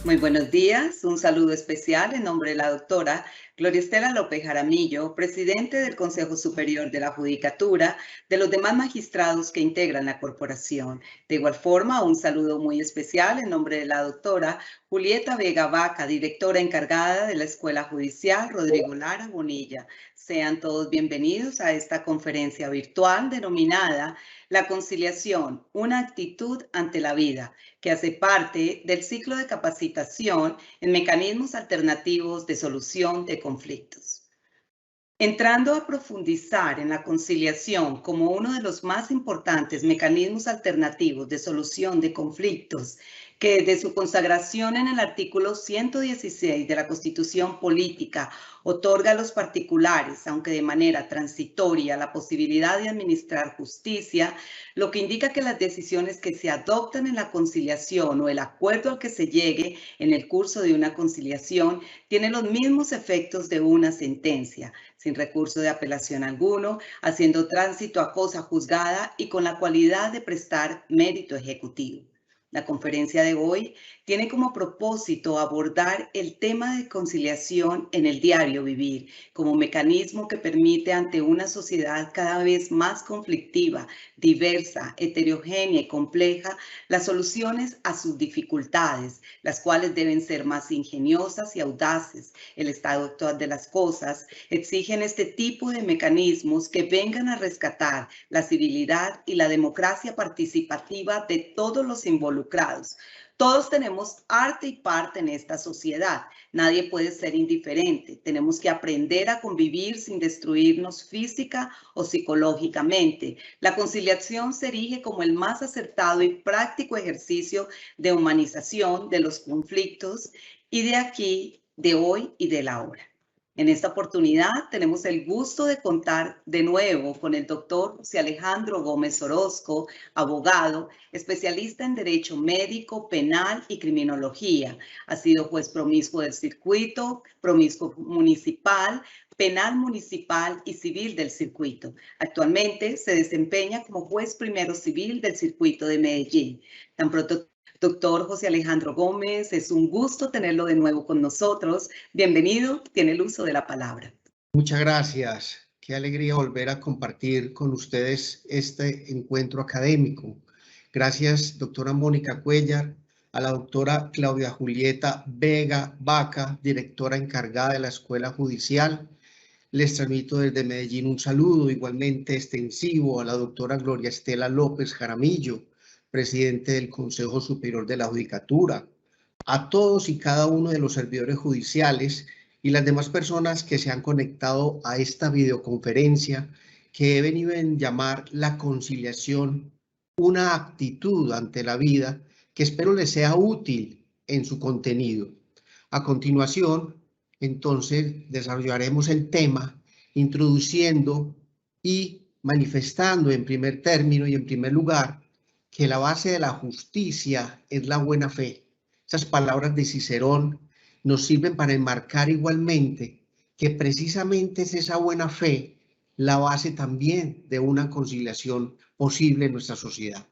Muy buenos días, un saludo especial en nombre de la doctora Gloria Estela López Jaramillo, presidente del Consejo Superior de la Judicatura, de los demás magistrados que integran la corporación. De igual forma, un saludo muy especial en nombre de la doctora Julieta Vega Vaca, directora encargada de la Escuela Judicial Rodrigo Lara Bonilla. Sean todos bienvenidos a esta conferencia virtual denominada La conciliación, una actitud ante la vida, que hace parte del ciclo de capacitación en mecanismos alternativos de solución de conflictos. Entrando a profundizar en la conciliación como uno de los más importantes mecanismos alternativos de solución de conflictos, que desde su consagración en el artículo 116 de la Constitución Política otorga a los particulares, aunque de manera transitoria, la posibilidad de administrar justicia, lo que indica que las decisiones que se adoptan en la conciliación o el acuerdo al que se llegue en el curso de una conciliación tienen los mismos efectos de una sentencia, sin recurso de apelación alguno, haciendo tránsito a cosa juzgada y con la cualidad de prestar mérito ejecutivo. La conferencia de hoy tiene como propósito abordar el tema de conciliación en el diario vivir como mecanismo que permite ante una sociedad cada vez más conflictiva, diversa, heterogénea y compleja las soluciones a sus dificultades, las cuales deben ser más ingeniosas y audaces. El estado actual de las cosas exigen este tipo de mecanismos que vengan a rescatar la civilidad y la democracia participativa de todos los involucrados. Todos tenemos arte y parte en esta sociedad. Nadie puede ser indiferente. Tenemos que aprender a convivir sin destruirnos física o psicológicamente. La conciliación se erige como el más acertado y práctico ejercicio de humanización de los conflictos y de aquí, de hoy y de la hora. En esta oportunidad tenemos el gusto de contar de nuevo con el doctor José Alejandro Gómez Orozco, abogado, especialista en Derecho Médico, Penal y Criminología. Ha sido juez promiscuo del circuito, promiscuo municipal, penal municipal y civil del circuito. Actualmente se desempeña como juez primero civil del circuito de Medellín. Tan pronto doctor José Alejandro Gómez, es un gusto tenerlo de nuevo con nosotros. Bienvenido, tiene el uso de la palabra. Muchas gracias. Qué alegría volver a compartir con ustedes este encuentro académico. Gracias, doctora Mónica Cuellar, a la doctora Claudia Julieta Vega Vaca, directora encargada de la Escuela Judicial. Les transmito desde Medellín un saludo igualmente extensivo a la doctora Gloria Estela López Jaramillo, presidente del Consejo Superior de la Judicatura, a todos y cada uno de los servidores judiciales y las demás personas que se han conectado a esta videoconferencia que he venido a llamar la conciliación, una actitud ante la vida que espero les sea útil en su contenido. A continuación, entonces, desarrollaremos el tema introduciendo y manifestando en primer término y en primer lugar que la base de la justicia es la buena fe. Esas palabras de Cicerón nos sirven para enmarcar igualmente que precisamente es esa buena fe la base también de una conciliación posible en nuestra sociedad.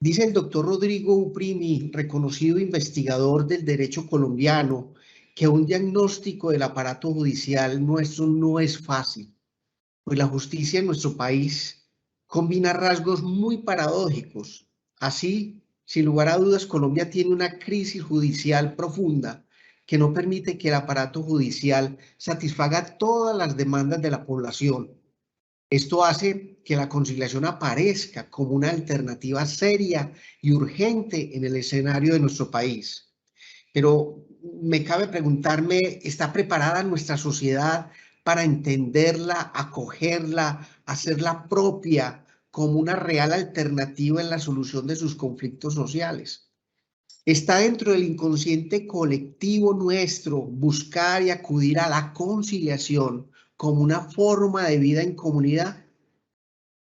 Dice el doctor Rodrigo Uprimi, reconocido investigador del derecho colombiano, que un diagnóstico del aparato judicial nuestro no es fácil, pues la justicia en nuestro país combina rasgos muy paradójicos. Así, sin lugar a dudas, Colombia tiene una crisis judicial profunda que no permite que el aparato judicial satisfaga todas las demandas de la población. Esto hace que la conciliación aparezca como una alternativa seria y urgente en el escenario de nuestro país. Pero me cabe preguntarme, ¿está preparada nuestra sociedad para entenderla, acogerla, hacerla propia como una real alternativa en la solución de sus conflictos sociales? ¿Está dentro del inconsciente colectivo nuestro buscar y acudir a la conciliación como una forma de vida en comunidad?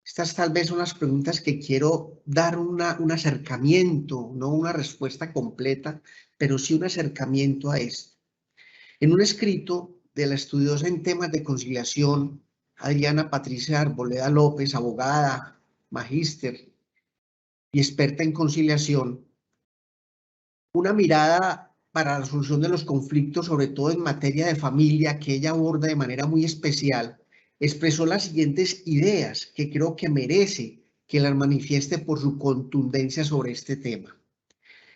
Estas tal vez son las preguntas que quiero dar un acercamiento, no una respuesta completa, pero sí un acercamiento a esto. En un escrito de la estudiosa en temas de conciliación, Adriana Patricia Arboleda López, abogada, magíster y experta en conciliación, una mirada para la solución de los conflictos, sobre todo en materia de familia, que ella aborda de manera muy especial, expresó las siguientes ideas que creo que merece que las manifieste por su contundencia sobre este tema.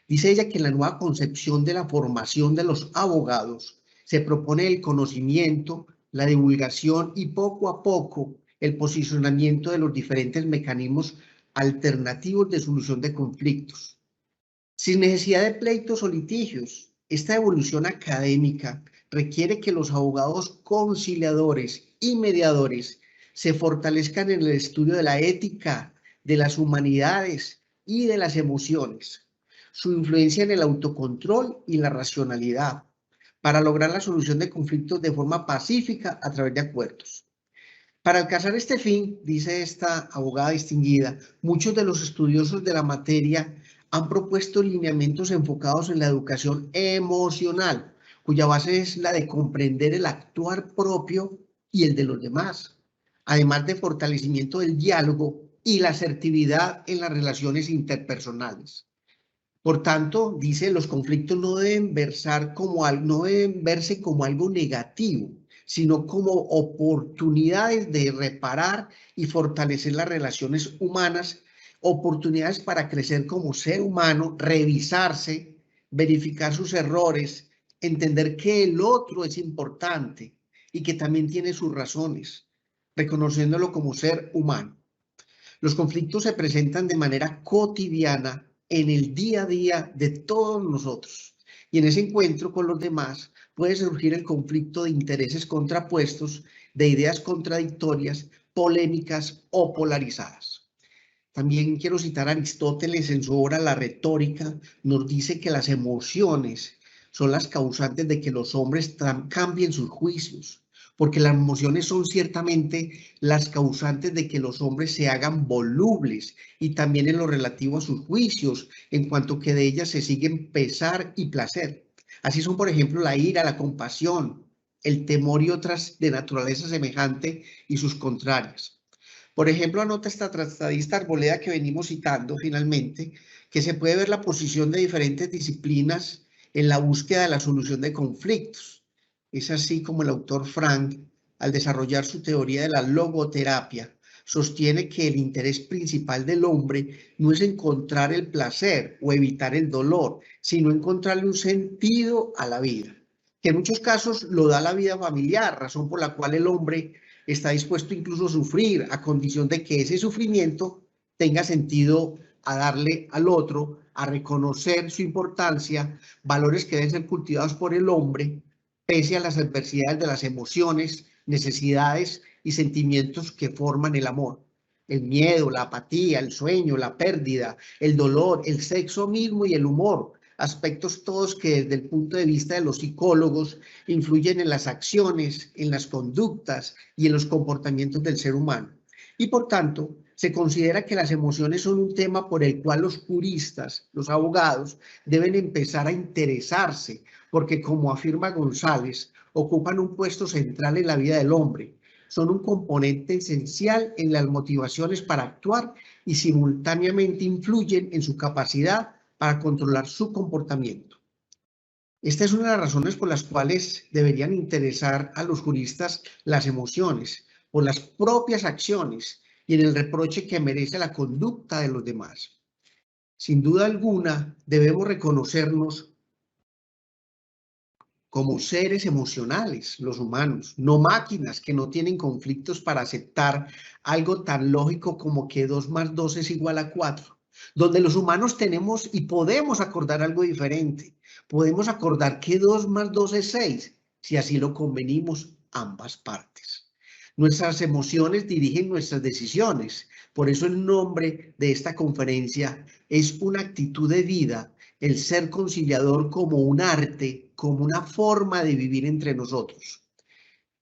Dice ella que en la nueva concepción de la formación de los abogados se propone el conocimiento, la divulgación y poco a poco el posicionamiento de los diferentes mecanismos alternativos de solución de conflictos. Sin necesidad de pleitos o litigios, esta evolución académica requiere que los abogados conciliadores y mediadores se fortalezcan en el estudio de la ética, de las humanidades y de las emociones, su influencia en el autocontrol y la racionalidad, para lograr la solución de conflictos de forma pacífica a través de acuerdos. Para alcanzar este fin, dice esta abogada distinguida, muchos de los estudiosos de la materia han propuesto lineamientos enfocados en la educación emocional, cuya base es la de comprender el actuar propio y el de los demás, además de fortalecimiento del diálogo y la asertividad en las relaciones interpersonales. Por tanto, dice, los conflictos no deben verse como algo negativo, sino como oportunidades de reparar y fortalecer las relaciones humanas, oportunidades para crecer como ser humano, revisarse, verificar sus errores, entender que el otro es importante y que también tiene sus razones, reconociéndolo como ser humano. Los conflictos se presentan de manera cotidiana en el día a día de todos nosotros. Y en ese encuentro con los demás puede surgir el conflicto de intereses contrapuestos, de ideas contradictorias, polémicas o polarizadas. También quiero citar a Aristóteles en su obra La retórica, nos dice que las emociones son las causantes de que los hombres cambien sus juicios, porque las emociones son ciertamente las causantes de que los hombres se hagan volubles y también en lo relativo a sus juicios, en cuanto que de ellas se siguen pesar y placer. Así son, por ejemplo, la ira, la compasión, el temor y otras de naturaleza semejante y sus contrarias. Por ejemplo, anota esta tratadista Arboleda que venimos citando finalmente, que se puede ver la posición de diferentes disciplinas en la búsqueda de la solución de conflictos. Es así como el autor Frank, al desarrollar su teoría de la logoterapia, sostiene que el interés principal del hombre no es encontrar el placer o evitar el dolor, sino encontrarle un sentido a la vida, que en muchos casos lo da la vida familiar, razón por la cual el hombre está dispuesto incluso a sufrir, a condición de que ese sufrimiento tenga sentido a darle al otro, a reconocer su importancia, valores que deben ser cultivados por el hombre, pese a las adversidades de las emociones, necesidades y sentimientos que forman el amor. El miedo, la apatía, el sueño, la pérdida, el dolor, el sexo mismo y el humor, aspectos todos que desde el punto de vista de los psicólogos influyen en las acciones, en las conductas y en los comportamientos del ser humano. Y por tanto, se considera que las emociones son un tema por el cual los juristas, los abogados, deben empezar a interesarse, porque como afirma González, ocupan un puesto central en la vida del hombre. Son un componente esencial en las motivaciones para actuar y simultáneamente influyen en su capacidad para controlar su comportamiento. Esta es una de las razones por las cuales deberían interesar a los juristas las emociones, por las propias acciones y en el reproche que merece la conducta de los demás. Sin duda alguna, debemos reconocernos como seres emocionales, los humanos, no máquinas que no tienen conflictos para aceptar algo tan lógico como que 2 más 2 es igual a 4, donde los humanos tenemos y podemos acordar algo diferente. Podemos acordar que 2 más 2 es 6, si así lo convenimos ambas partes. Nuestras emociones dirigen nuestras decisiones. Por eso el nombre de esta conferencia es una actitud de vida, el ser conciliador como un arte, como una forma de vivir entre nosotros.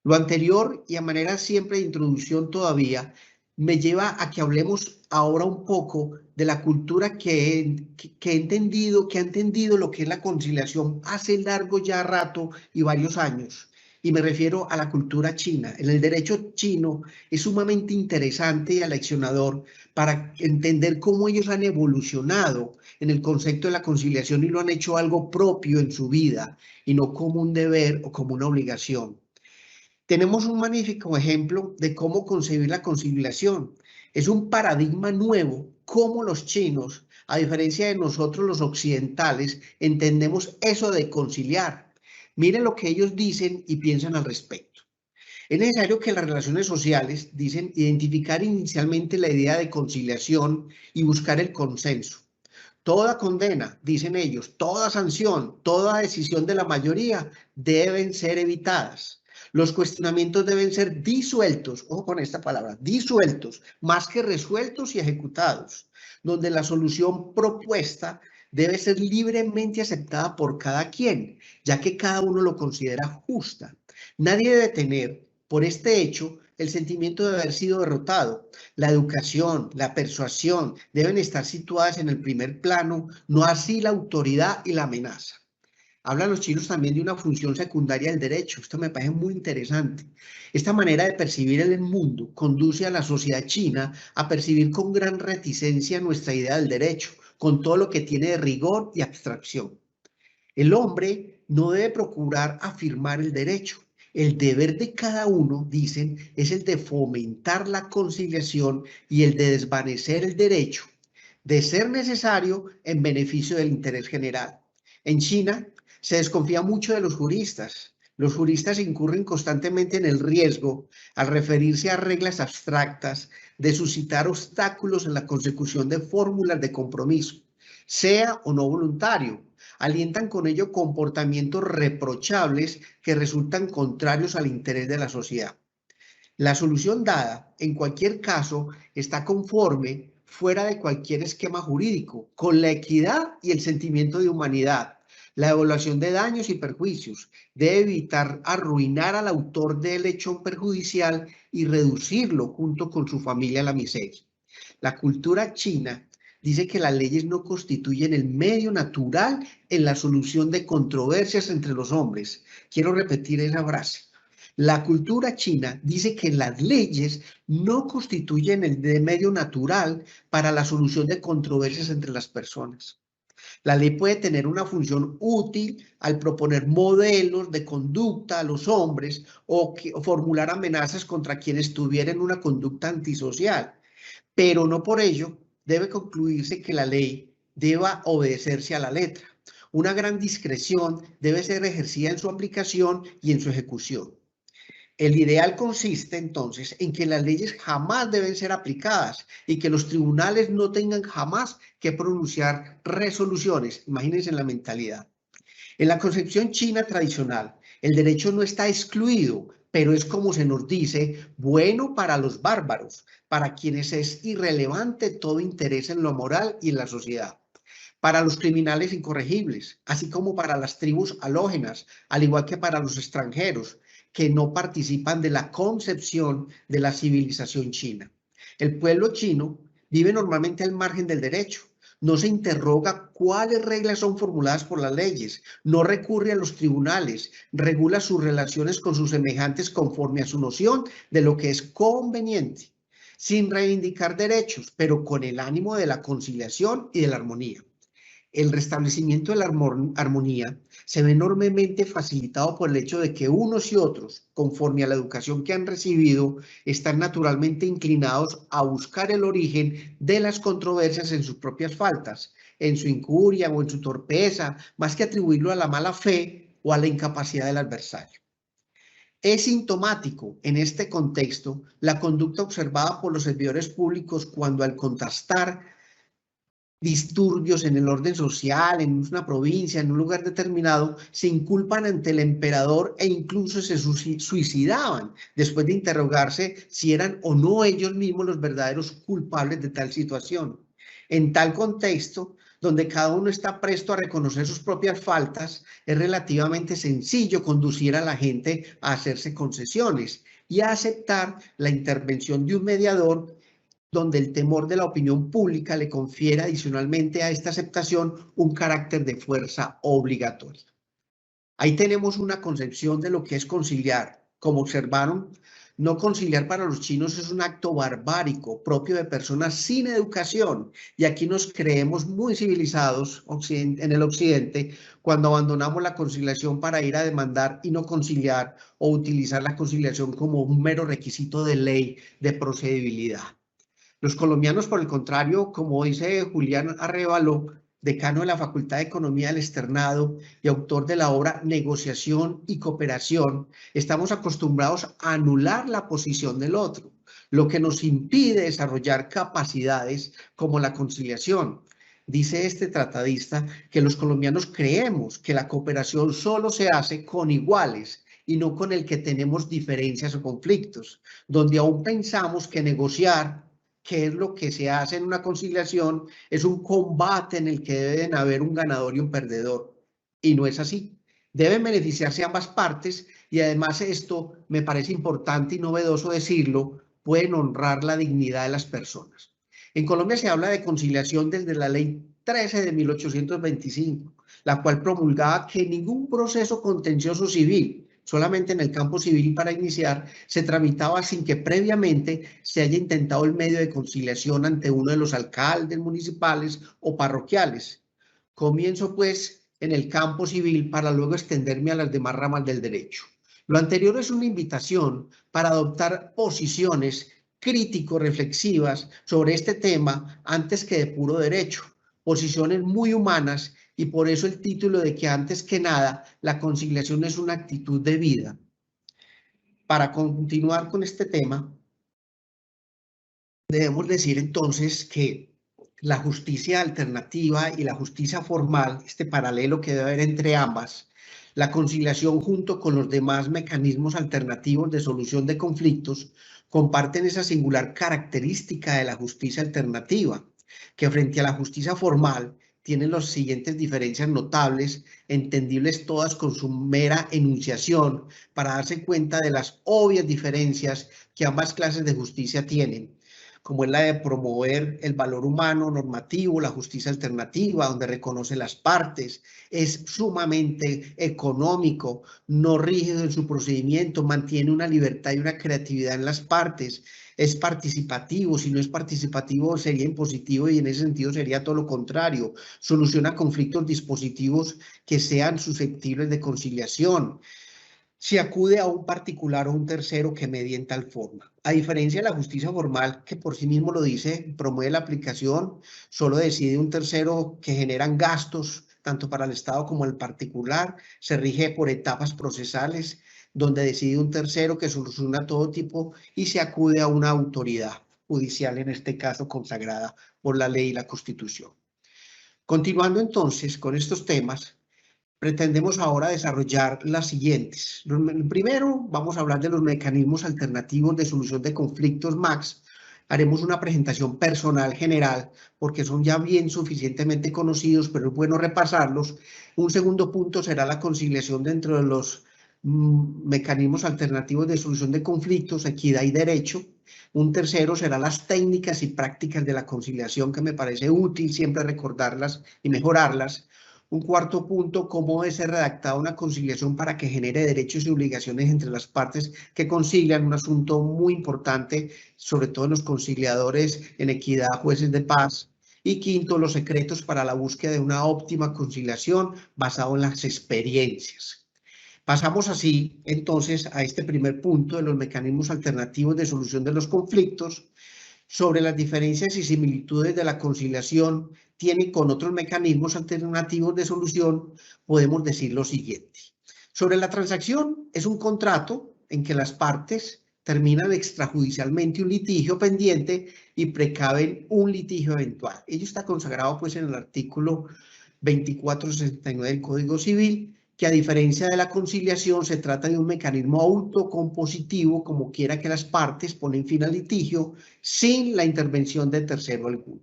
Lo anterior y a manera siempre de introducción todavía me lleva a que hablemos ahora un poco de la cultura que ha entendido lo que es la conciliación hace largo ya rato y varios años. y me refiero a la cultura china. En el derecho chino es sumamente interesante y aleccionador para entender cómo ellos han evolucionado en el concepto de la conciliación y lo han hecho algo propio en su vida y no como un deber o como una obligación. Tenemos un magnífico ejemplo de cómo concebir la conciliación. Es un paradigma nuevo, cómo los chinos, a diferencia de nosotros los occidentales, entendemos eso de conciliar. Miren lo que ellos dicen y piensan al respecto. Es necesario que las relaciones sociales, dicen, identificar inicialmente la idea de conciliación y buscar el consenso. Toda condena, dicen ellos, toda sanción, toda decisión de la mayoría deben ser evitadas. Los cuestionamientos deben ser disueltos, ojo con esta palabra, disueltos, más que resueltos y ejecutados, donde la solución propuesta debe ser libremente aceptada por cada quien, ya que cada uno lo considera justa. Nadie debe tener, por este hecho, el sentimiento de haber sido derrotado. La educación, la persuasión deben estar situadas en el primer plano, no así la autoridad y la amenaza. Hablan los chinos también de una función secundaria del derecho. Esto me parece muy interesante. Esta manera de percibir el mundo conduce a la sociedad china a percibir con gran reticencia nuestra idea del derecho, con todo lo que tiene de rigor y abstracción. El hombre no debe procurar afirmar el derecho. El deber de cada uno, dicen, es el de fomentar la conciliación y el de desvanecer el derecho, de ser necesario en beneficio del interés general. En China se desconfía mucho de los juristas. Los juristas incurren constantemente en el riesgo, al referirse a reglas abstractas, de suscitar obstáculos en la consecución de fórmulas de compromiso, sea o no voluntario. Alientan con ello comportamientos reprochables que resultan contrarios al interés de la sociedad. La solución dada, en cualquier caso, está conforme, fuera de cualquier esquema jurídico, con la equidad y el sentimiento de humanidad, la evaluación de daños y perjuicios. Debe evitar arruinar al autor del hecho perjudicial y reducirlo junto con su familia a la miseria. La cultura china dice que las leyes no constituyen el medio natural en la solución de controversias entre los hombres. Quiero repetir esa frase. La cultura china dice que las leyes no constituyen el medio natural para la solución de controversias entre las personas. La ley puede tener una función útil al proponer modelos de conducta a los hombres o formular amenazas contra quienes tuvieran una conducta antisocial, pero no por ello debe concluirse que la ley deba obedecerse a la letra. Una gran discreción debe ser ejercida en su aplicación y en su ejecución. El ideal consiste entonces en que las leyes jamás deben ser aplicadas y que los tribunales no tengan jamás que pronunciar resoluciones. Imagínense la mentalidad. En la concepción china tradicional, el derecho no está excluido, pero es como se nos dice, bueno para los bárbaros, para quienes es irrelevante todo interés en lo moral y en la sociedad. Para los criminales incorregibles, así como para las tribus halógenas, al igual que para los extranjeros, que no participan de la concepción de la civilización china. El pueblo chino vive normalmente al margen del derecho. No se interroga cuáles reglas son formuladas por las leyes, no recurre a los tribunales, regula sus relaciones con sus semejantes conforme a su noción de lo que es conveniente, sin reivindicar derechos, pero con el ánimo de la conciliación y de la armonía. El restablecimiento de la armonía se ve enormemente facilitado por el hecho de que unos y otros, conforme a la educación que han recibido, están naturalmente inclinados a buscar el origen de las controversias en sus propias faltas, en su incuria o en su torpeza, más que atribuirlo a la mala fe o a la incapacidad del adversario. Es sintomático en este contexto la conducta observada por los servidores públicos cuando al contrastar disturbios en el orden social, en una provincia, en un lugar determinado, se inculpan ante el emperador e incluso se suicidaban después de interrogarse si eran o no ellos mismos los verdaderos culpables de tal situación. En tal contexto, donde cada uno está presto a reconocer sus propias faltas, es relativamente sencillo conducir a la gente a hacerse concesiones y a aceptar la intervención de un mediador, donde el temor de la opinión pública le confiere adicionalmente a esta aceptación un carácter de fuerza obligatoria. Ahí tenemos una concepción de lo que es conciliar. Como observaron, no conciliar para los chinos es un acto barbárico propio de personas sin educación. Y aquí nos creemos muy civilizados en el occidente cuando abandonamos la conciliación para ir a demandar y no conciliar o utilizar la conciliación como un mero requisito de ley de procedibilidad. Los colombianos, por el contrario, como dice Julián Arévalo, decano de la Facultad de Economía del Externado y autor de la obra Negociación y Cooperación, estamos acostumbrados a anular la posición del otro, lo que nos impide desarrollar capacidades como la conciliación. Dice este tratadista que los colombianos creemos que la cooperación solo se hace con iguales y no con el que tenemos diferencias o conflictos, donde aún pensamos que negociar, que es lo que se hace en una conciliación, es un combate en el que deben haber un ganador y un perdedor. Y no es así. Deben beneficiarse ambas partes y además esto me parece importante y novedoso decirlo, pueden honrar la dignidad de las personas. En Colombia se habla de conciliación desde la Ley 13 de 1825, la cual promulgaba que ningún proceso contencioso civil, solamente en el campo civil para iniciar, se tramitaba sin que previamente se haya intentado el medio de conciliación ante uno de los alcaldes municipales o parroquiales. Comienzo pues en el campo civil para luego extenderme a las demás ramas del derecho. Lo anterior es una invitación para adoptar posiciones crítico-reflexivas sobre este tema antes que de puro derecho, posiciones muy humanas y por eso el título de que antes que nada la conciliación es una actitud de vida. Para continuar con este tema, debemos decir entonces que la justicia alternativa y la justicia formal, este paralelo que debe haber entre ambas, la conciliación junto con los demás mecanismos alternativos de solución de conflictos, comparten esa singular característica de la justicia alternativa, que frente a la justicia formal tienen las siguientes diferencias notables, entendibles todas con su mera enunciación, para darse cuenta de las obvias diferencias que ambas clases de justicia tienen, como es la de promover el valor humano normativo, la justicia alternativa, donde reconoce las partes, es sumamente económico, no rígido en su procedimiento, mantiene una libertad y una creatividad en las partes, es participativo, si no es participativo sería impositivo y en ese sentido sería todo lo contrario, soluciona conflictos dispositivos que sean susceptibles de conciliación, si acude a un particular o un tercero que medie en tal forma. A diferencia de la justicia formal, que por sí mismo lo dice, promueve la aplicación, solo decide un tercero que generan gastos, tanto para el Estado como el particular, se rige por etapas procesales, donde decide un tercero que soluciona todo tipo y se acude a una autoridad judicial, en este caso consagrada por la ley y la Constitución. Continuando entonces con estos temas, pretendemos ahora desarrollar las siguientes. Primero, vamos a hablar de los mecanismos alternativos de solución de conflictos MACS. Haremos una presentación personal general porque son ya bien suficientemente conocidos, pero es bueno repasarlos. Un segundo punto será la conciliación dentro de los mecanismos alternativos de solución de conflictos, equidad y derecho. Un tercero será las técnicas y prácticas de la conciliación, que me parece útil siempre recordarlas y mejorarlas. Un cuarto punto, cómo debe ser redactada una conciliación para que genere derechos y obligaciones entre las partes que concilian, un asunto muy importante, sobre todo en los conciliadores en equidad, jueces de paz. Y quinto, los secretos para la búsqueda de una óptima conciliación basado en las experiencias. Pasamos así, entonces, a este primer punto de los mecanismos alternativos de solución de los conflictos. Sobre las diferencias y similitudes de la conciliación tiene con otros mecanismos alternativos de solución, podemos decir lo siguiente. Sobre la transacción, es un contrato en que las partes terminan extrajudicialmente un litigio pendiente y precaven un litigio eventual. Ello está consagrado pues en el artículo 2469 del Código Civil, que a diferencia de la conciliación se trata de un mecanismo autocompositivo, como quiera que las partes ponen fin al litigio sin la intervención de tercero alguno.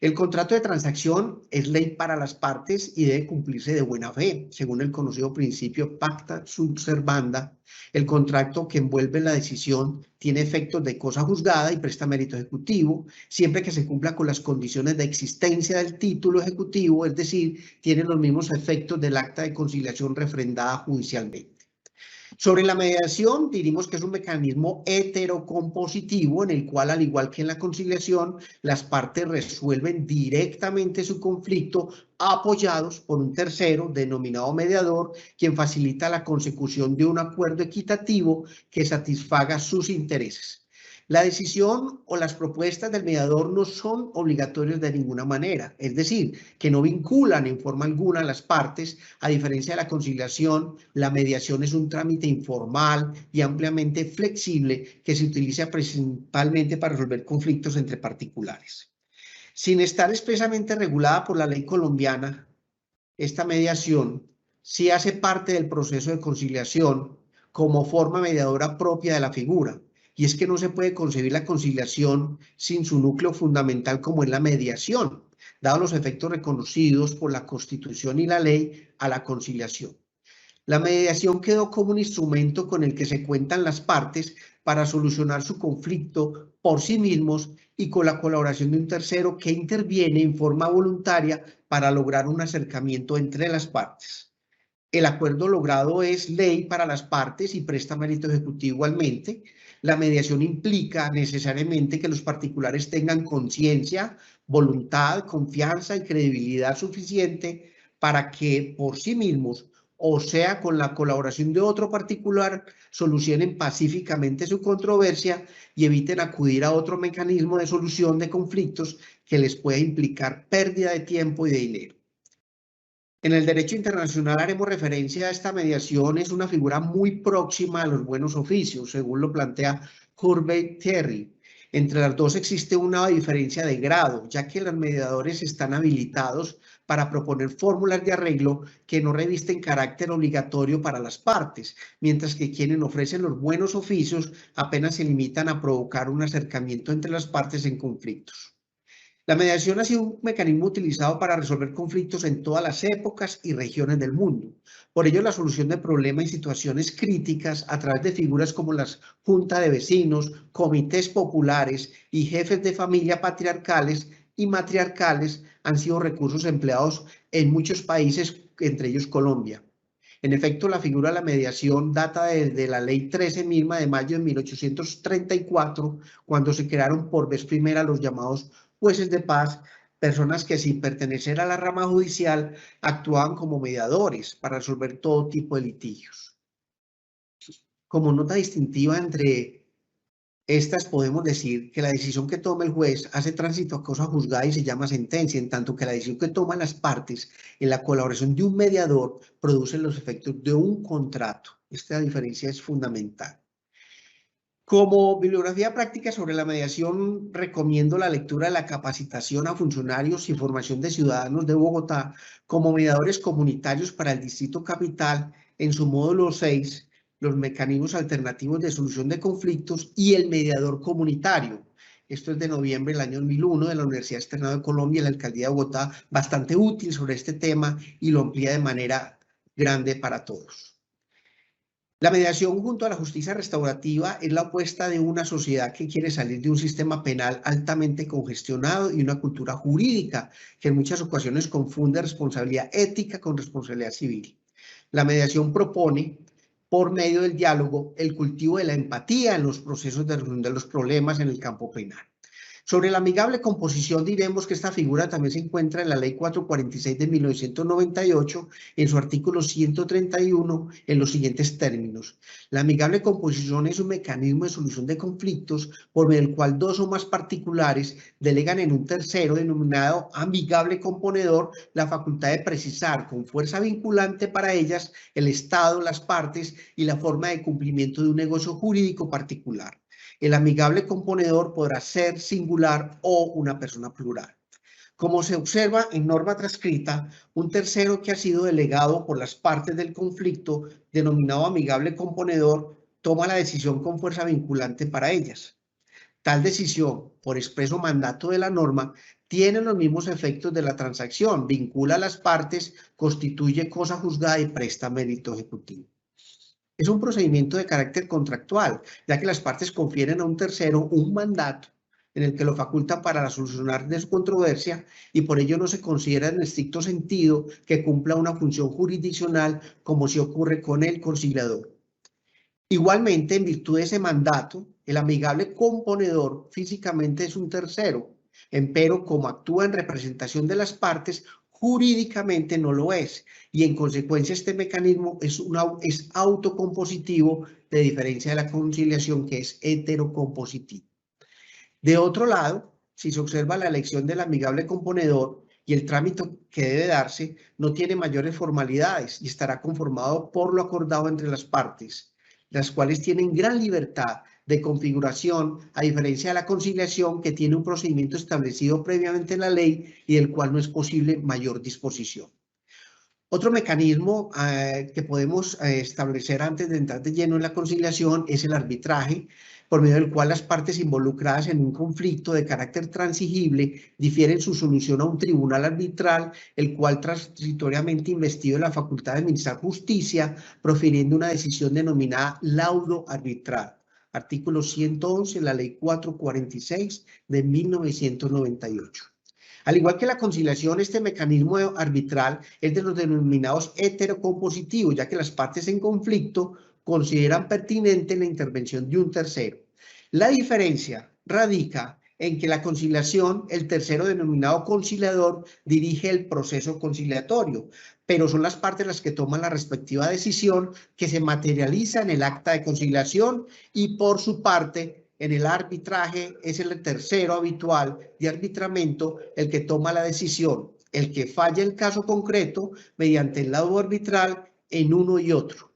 El contrato de transacción es ley para las partes y debe cumplirse de buena fe, según el conocido principio pacta sunt servanda. El contrato que envuelve la decisión tiene efectos de cosa juzgada y presta mérito ejecutivo, siempre que se cumpla con las condiciones de existencia del título ejecutivo, es decir, tiene los mismos efectos del acta de conciliación refrendada judicialmente. Sobre la mediación, diríamos que es un mecanismo heterocompositivo en el cual, al igual que en la conciliación, las partes resuelven directamente su conflicto apoyados por un tercero denominado mediador, quien facilita la consecución de un acuerdo equitativo que satisfaga sus intereses. La decisión o las propuestas del mediador no son obligatorias de ninguna manera, es decir, que no vinculan en forma alguna a las partes. A diferencia de la conciliación, la mediación es un trámite informal y ampliamente flexible que se utiliza principalmente para resolver conflictos entre particulares. Sin estar expresamente regulada por la ley colombiana, esta mediación sí hace parte del proceso de conciliación como forma mediadora propia de la figura. Y es que no se puede concebir la conciliación sin su núcleo fundamental como es la mediación, dados los efectos reconocidos por la Constitución y la ley a la conciliación. La mediación quedó como un instrumento con el que se cuentan las partes para solucionar su conflicto por sí mismos y con la colaboración de un tercero que interviene en forma voluntaria para lograr un acercamiento entre las partes. El acuerdo logrado es ley para las partes y presta mérito ejecutivo igualmente. La mediación implica necesariamente que los particulares tengan conciencia, voluntad, confianza y credibilidad suficiente para que por sí mismos, o sea, con la colaboración de otro particular, solucionen pacíficamente su controversia y eviten acudir a otro mecanismo de solución de conflictos que les pueda implicar pérdida de tiempo y de dinero. En el derecho internacional haremos referencia a esta mediación, es una figura muy próxima a los buenos oficios, según lo plantea Courbet-Thierry. Entre las dos existe una diferencia de grado, ya que los mediadores están habilitados para proponer fórmulas de arreglo que no revisten carácter obligatorio para las partes, mientras que quienes ofrecen los buenos oficios apenas se limitan a provocar un acercamiento entre las partes en conflictos. La mediación ha sido un mecanismo utilizado para resolver conflictos en todas las épocas y regiones del mundo. Por ello, la solución de problemas y situaciones críticas a través de figuras como las juntas de vecinos, comités populares y jefes de familia patriarcales y matriarcales han sido recursos empleados en muchos países, entre ellos Colombia. En efecto, la figura de la mediación data desde la Ley 13 misma de mayo de 1834, cuando se crearon por vez primera los llamados jueces de paz, personas que sin pertenecer a la rama judicial actuaban como mediadores para resolver todo tipo de litigios. Como nota distintiva entre estas podemos decir que la decisión que toma el juez hace tránsito a cosa juzgada y se llama sentencia, en tanto que la decisión que toman las partes en la colaboración de un mediador produce los efectos de un contrato. Esta diferencia es fundamental. Como bibliografía práctica sobre la mediación, recomiendo la lectura de la capacitación a funcionarios y formación de ciudadanos de Bogotá como mediadores comunitarios para el Distrito Capital en su módulo 6, los mecanismos alternativos de solución de conflictos y el mediador comunitario. Esto es de noviembre del año 2001 de la Universidad Externado de Colombia y la Alcaldía de Bogotá, bastante útil sobre este tema y lo amplía de manera grande para todos. La mediación junto a la justicia restaurativa es la apuesta de una sociedad que quiere salir de un sistema penal altamente congestionado y una cultura jurídica que en muchas ocasiones confunde responsabilidad ética con responsabilidad civil. La mediación propone, por medio del diálogo, el cultivo de la empatía en los procesos de resolución de los problemas en el campo penal. Sobre la amigable composición diremos que esta figura también se encuentra en la Ley 446 de 1998, en su artículo 131, en los siguientes términos. La amigable composición es un mecanismo de solución de conflictos por medio del cual dos o más particulares delegan en un tercero denominado amigable componedor la facultad de precisar con fuerza vinculante para ellas el estado, las partes y la forma de cumplimiento de un negocio jurídico particular. El amigable componedor podrá ser singular o una persona plural. Como se observa en norma transcrita, un tercero que ha sido delegado por las partes del conflicto, denominado amigable componedor, toma la decisión con fuerza vinculante para ellas. Tal decisión, por expreso mandato de la norma, tienen los mismos efectos de la transacción, vincula a las partes, constituye cosa juzgada y presta mérito ejecutivo. Es un procedimiento de carácter contractual, ya que las partes confieren a un tercero un mandato en el que lo facultan para solucionar de su controversia y por ello no se considera en estricto sentido que cumpla una función jurisdiccional como si ocurre con el conciliador. Igualmente, en virtud de ese mandato, el amigable componedor físicamente es un tercero, empero como actúa en representación de las partes, jurídicamente no lo es, y en consecuencia este mecanismo es autocompositivo, de diferencia de la conciliación que es heterocompositivo. De otro lado, si se observa la elección del amigable componedor y el trámite que debe darse, no tiene mayores formalidades y estará conformado por lo acordado entre las partes, las cuales tienen gran libertad de configuración, a diferencia de la conciliación que tiene un procedimiento establecido previamente en la ley y del cual no es posible mayor disposición. Otro mecanismo que podemos establecer antes de entrar de lleno en la conciliación es el arbitraje, por medio del cual las partes involucradas en un conflicto de carácter transigible difieren su solución a un tribunal arbitral, el cual transitoriamente investido en la facultad de administrar justicia, profiriendo una decisión denominada laudo arbitral. Artículo 111 de la Ley 446 de 1998. Al igual que la conciliación, este mecanismo arbitral es de los denominados heterocompositivos, ya que las partes en conflicto consideran pertinente la intervención de un tercero. La diferencia radica en que la conciliación, el tercero denominado conciliador, dirige el proceso conciliatorio, pero son las partes las que toman la respectiva decisión que se materializa en el acta de conciliación y por su parte, en el arbitraje es el tercero habitual de arbitramiento el que toma la decisión, el que falla el caso concreto mediante el laudo arbitral en uno y otro.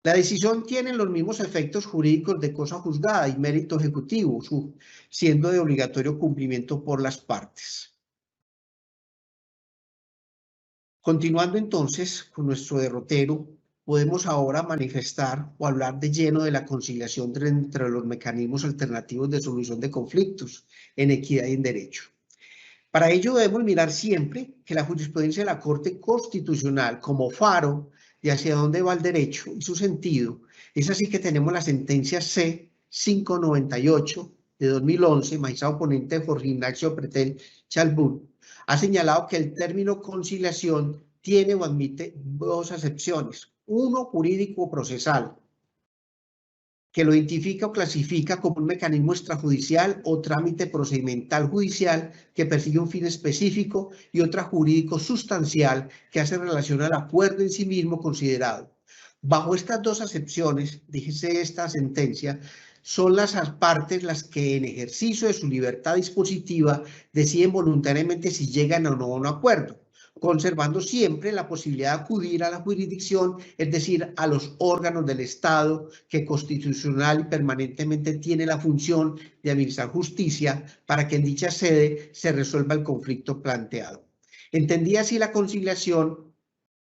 La decisión tiene los mismos efectos jurídicos de cosa juzgada y mérito ejecutivo, siendo de obligatorio cumplimiento por las partes. Continuando entonces con nuestro derrotero, podemos ahora manifestar o hablar de lleno de la conciliación entre los mecanismos alternativos de solución de conflictos en equidad y en derecho. Para ello debemos mirar siempre que la jurisprudencia de la Corte Constitucional como faro de hacia dónde va el derecho y su sentido, es así que tenemos la sentencia C-598 de 2011, magistrado ponente Jorge Ignacio Pretel Chalbún, ha señalado que el término conciliación tiene o admite dos acepciones. Uno, jurídico procesal, que lo identifica o clasifica como un mecanismo extrajudicial o trámite procedimental judicial que persigue un fin específico, y otra jurídico sustancial que hace relación al acuerdo en sí mismo considerado. Bajo estas dos acepciones, díjese esta sentencia, son las partes las que en ejercicio de su libertad dispositiva deciden voluntariamente si llegan o no a un acuerdo, conservando siempre la posibilidad de acudir a la jurisdicción, es decir, a los órganos del Estado que constitucional y permanentemente tiene la función de administrar justicia para que en dicha sede se resuelva el conflicto planteado. Entendía así la conciliación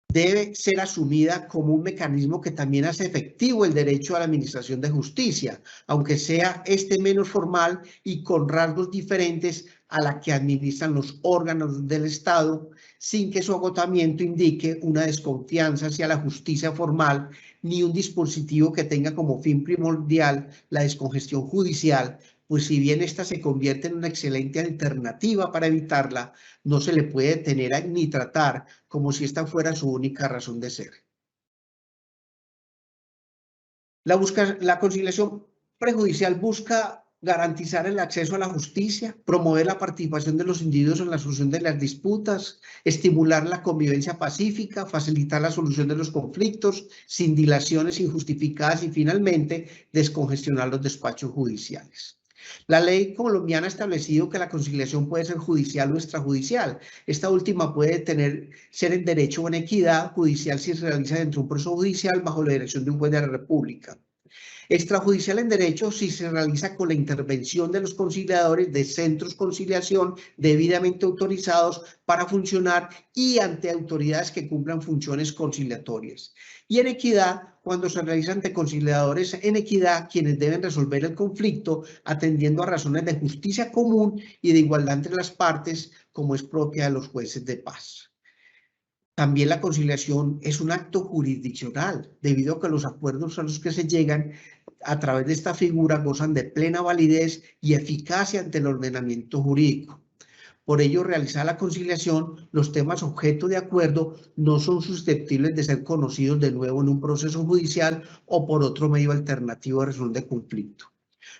debe ser asumida como un mecanismo que también hace efectivo el derecho a la administración de justicia, aunque sea este menos formal y con rasgos diferentes a la que administran los órganos del Estado, sin que su agotamiento indique una desconfianza hacia la justicia formal ni un dispositivo que tenga como fin primordial la descongestión judicial, pues si bien esta se convierte en una excelente alternativa para evitarla, no se le puede detener ni tratar como si esta fuera su única razón de ser. La conciliación prejudicial busca garantizar el acceso a la justicia, promover la participación de los individuos en la solución de las disputas, estimular la convivencia pacífica, facilitar la solución de los conflictos sin dilaciones injustificadas y finalmente descongestionar los despachos judiciales. La ley colombiana ha establecido que la conciliación puede ser judicial o extrajudicial. Esta última puede ser en derecho o en equidad judicial si se realiza dentro de un proceso judicial bajo la dirección de un juez de la República. Extrajudicial en derecho si se realiza con la intervención de los conciliadores de centros de conciliación debidamente autorizados para funcionar y ante autoridades que cumplan funciones conciliatorias. Y en equidad, cuando se realiza ante conciliadores en equidad, quienes deben resolver el conflicto atendiendo a razones de justicia común y de igualdad entre las partes, como es propia de los jueces de paz. También la conciliación es un acto jurisdiccional, debido a que los acuerdos a los que se llegan a través de esta figura gozan de plena validez y eficacia ante el ordenamiento jurídico. Por ello, realizada la conciliación, los temas objeto de acuerdo no son susceptibles de ser conocidos de nuevo en un proceso judicial o por otro medio alternativo de resolución de conflicto.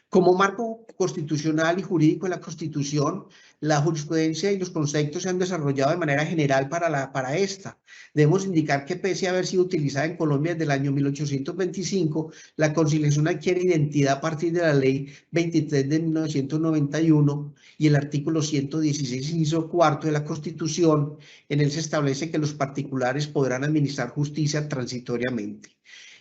Como marco constitucional y jurídico de la Constitución, la jurisprudencia y los conceptos se han desarrollado de manera general para esta. Debemos indicar que pese a haber sido utilizada en Colombia desde el año 1825, la conciliación adquiere identidad a partir de la Ley 23 de 1991 y el artículo 116, inciso cuarto de la Constitución, en él se establece que los particulares podrán administrar justicia transitoriamente.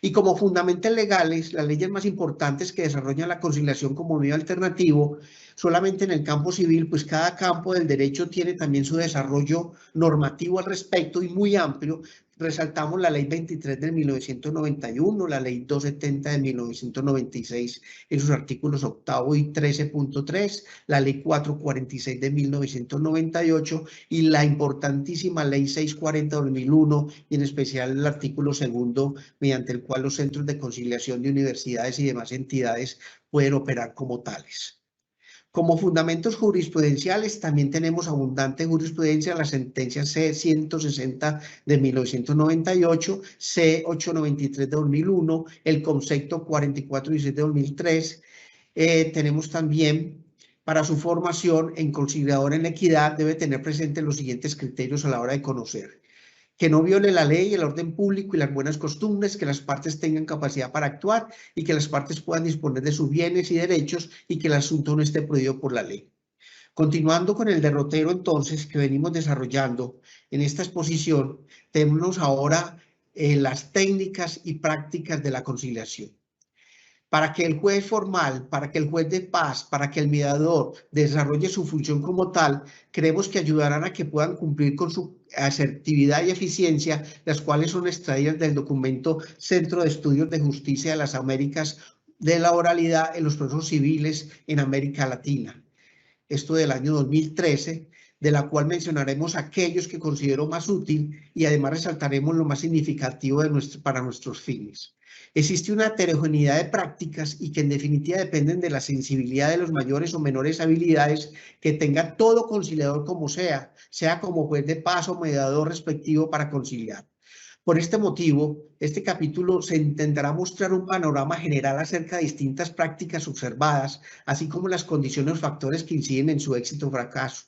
Y como fundamentos legales, las leyes más importantes que desarrollan la conciliación como medio alternativo, solamente en el campo civil, pues cada campo del derecho tiene también su desarrollo normativo al respecto y muy amplio. Resaltamos la Ley 23 de 1991, la Ley 270 de 1996 en sus artículos 8 y 13.3, la Ley 446 de 1998 y la importantísima Ley 640 de 2001 y en especial el artículo 2 mediante el cual los centros de conciliación de universidades y demás entidades pueden operar como tales. Como fundamentos jurisprudenciales también tenemos abundante jurisprudencia, la sentencia C-160 de 1998, C-893 de 2001, el concepto 4416 de 2003. Tenemos también, para su formación en conciliador en equidad, debe tener presente los siguientes criterios a la hora de conocer: que no viole la ley, el orden público y las buenas costumbres, que las partes tengan capacidad para actuar y que las partes puedan disponer de sus bienes y derechos y que el asunto no esté prohibido por la ley. Continuando con el derrotero entonces que venimos desarrollando en esta exposición, tenemos ahora las técnicas y prácticas de la conciliación. Para que el juez formal, para que el juez de paz, para que el mediador desarrolle su función como tal, creemos que ayudarán a que puedan cumplir con su asertividad y eficiencia, las cuales son extraídas del documento Centro de Estudios de Justicia de las Américas de la oralidad en los procesos civiles en América Latina. Esto del año 2013, de la cual mencionaremos aquellos que considero más útil y además resaltaremos lo más significativo para nuestros fines. Existe una heterogeneidad de prácticas y que en definitiva dependen de la sensibilidad de los mayores o menores habilidades que tenga todo conciliador como sea como juez de paz o mediador respectivo para conciliar. Por este motivo, este capítulo se intentará mostrar un panorama general acerca de distintas prácticas observadas, así como las condiciones o factores que inciden en su éxito o fracaso.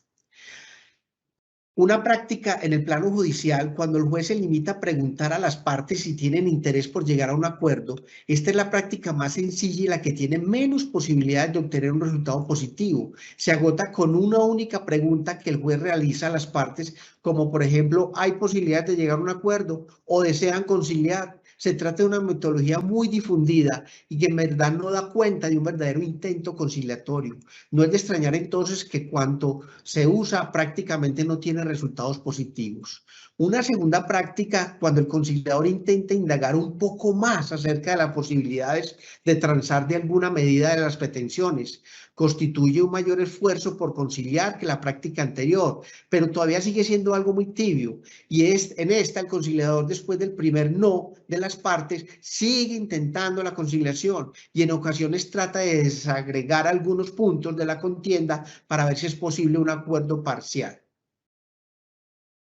Una práctica en el plano judicial, cuando el juez se limita a preguntar a las partes si tienen interés por llegar a un acuerdo, esta es la práctica más sencilla y la que tiene menos posibilidades de obtener un resultado positivo. Se agota con una única pregunta que el juez realiza a las partes, como por ejemplo, ¿hay posibilidad de llegar a un acuerdo o desean conciliar? Se trata de una metodología muy difundida y que en verdad no da cuenta de un verdadero intento conciliatorio. No es de extrañar entonces que cuanto se usa prácticamente no tiene resultados positivos. Una segunda práctica, cuando el conciliador intenta indagar un poco más acerca de las posibilidades de transar de alguna medida de las pretensiones, constituye un mayor esfuerzo por conciliar que la práctica anterior, pero todavía sigue siendo algo muy tibio. Y en esta el conciliador, después del primer no de las partes, sigue intentando la conciliación y en ocasiones trata de desagregar algunos puntos de la contienda para ver si es posible un acuerdo parcial.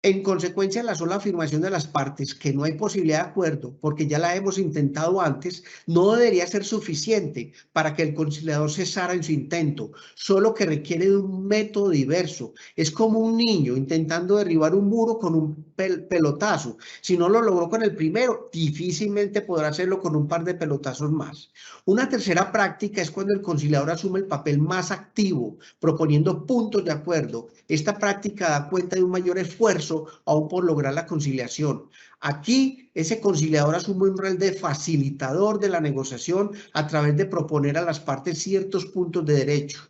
En consecuencia, la sola afirmación de las partes que no hay posibilidad de acuerdo, porque ya la hemos intentado antes, no debería ser suficiente para que el conciliador cesara en su intento, solo que requiere de un método diverso. Es como un niño intentando derribar un muro con un pelotazo. Si no lo logró con el primero, difícilmente podrá hacerlo con un par de pelotazos más. Una tercera práctica es cuando el conciliador asume el papel más activo, proponiendo puntos de acuerdo. Esta práctica da cuenta de un mayor esfuerzo esfuerzo aún por lograr la conciliación. Aquí, ese conciliador asume un rol de facilitador de la negociación a través de proponer a las partes ciertos puntos de derecho.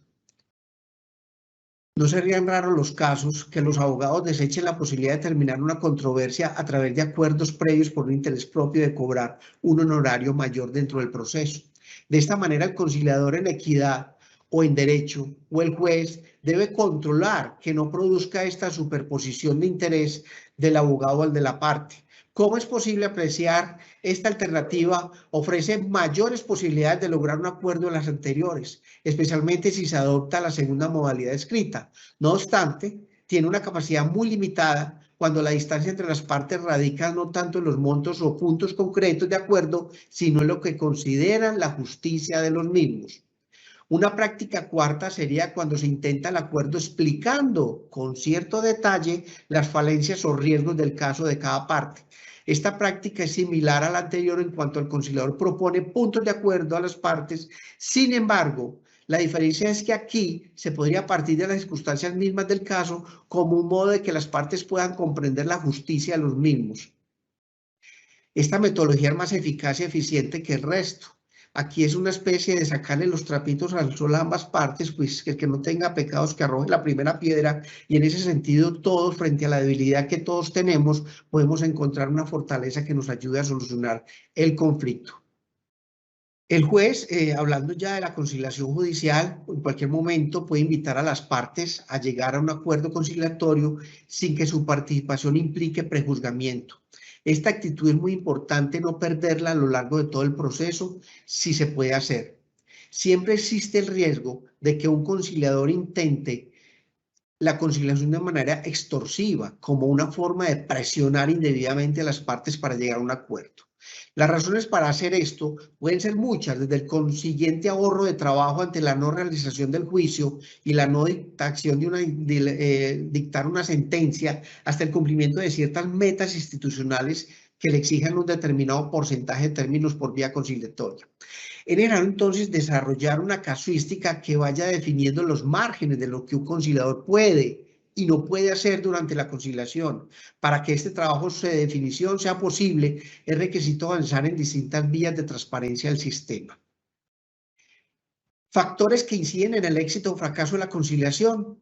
No serían raros los casos que los abogados desechen la posibilidad de terminar una controversia a través de acuerdos previos por un interés propio de cobrar un honorario mayor dentro del proceso. De esta manera, el conciliador en equidad o en derecho o el juez debe controlar que no produzca esta superposición de interés del abogado al de la parte. ¿Cómo es posible apreciar esta alternativa? Ofrece mayores posibilidades de lograr un acuerdo en las anteriores, especialmente si se adopta la segunda modalidad escrita. No obstante, tiene una capacidad muy limitada cuando la distancia entre las partes radica no tanto en los montos o puntos concretos de acuerdo, sino en lo que consideran la justicia de los mismos. Una práctica cuarta sería cuando se intenta el acuerdo explicando con cierto detalle las falencias o riesgos del caso de cada parte. Esta práctica es similar a la anterior en cuanto el conciliador propone puntos de acuerdo a las partes. Sin embargo, la diferencia es que aquí se podría partir de las circunstancias mismas del caso como un modo de que las partes puedan comprender la justicia de los mismos. Esta metodología es más eficaz y eficiente que el resto. Aquí es una especie de sacarle los trapitos al sol a ambas partes, pues que el que no tenga pecados que arroje la primera piedra, y en ese sentido todos, frente a la debilidad que todos tenemos, podemos encontrar una fortaleza que nos ayude a solucionar el conflicto. El juez, hablando ya de la conciliación judicial, en cualquier momento puede invitar a las partes a llegar a un acuerdo conciliatorio sin que su participación implique prejuzgamiento. Esta actitud es muy importante no perderla a lo largo de todo el proceso, si se puede hacer. Siempre existe el riesgo de que un conciliador intente la conciliación de manera extorsiva, como una forma de presionar indebidamente a las partes para llegar a un acuerdo. Las razones para hacer esto pueden ser muchas, desde el consiguiente ahorro de trabajo ante la no realización del juicio y la no dictación dictar una sentencia, hasta el cumplimiento de ciertas metas institucionales que le exijan un determinado porcentaje de términos por vía conciliatoria. Es necesario entonces desarrollar una casuística que vaya definiendo los márgenes de lo que un conciliador puede y no puede hacer durante la conciliación. Para que este trabajo de definición sea posible, es requisito avanzar en distintas vías de transparencia del sistema. Factores que inciden en el éxito o fracaso de la conciliación.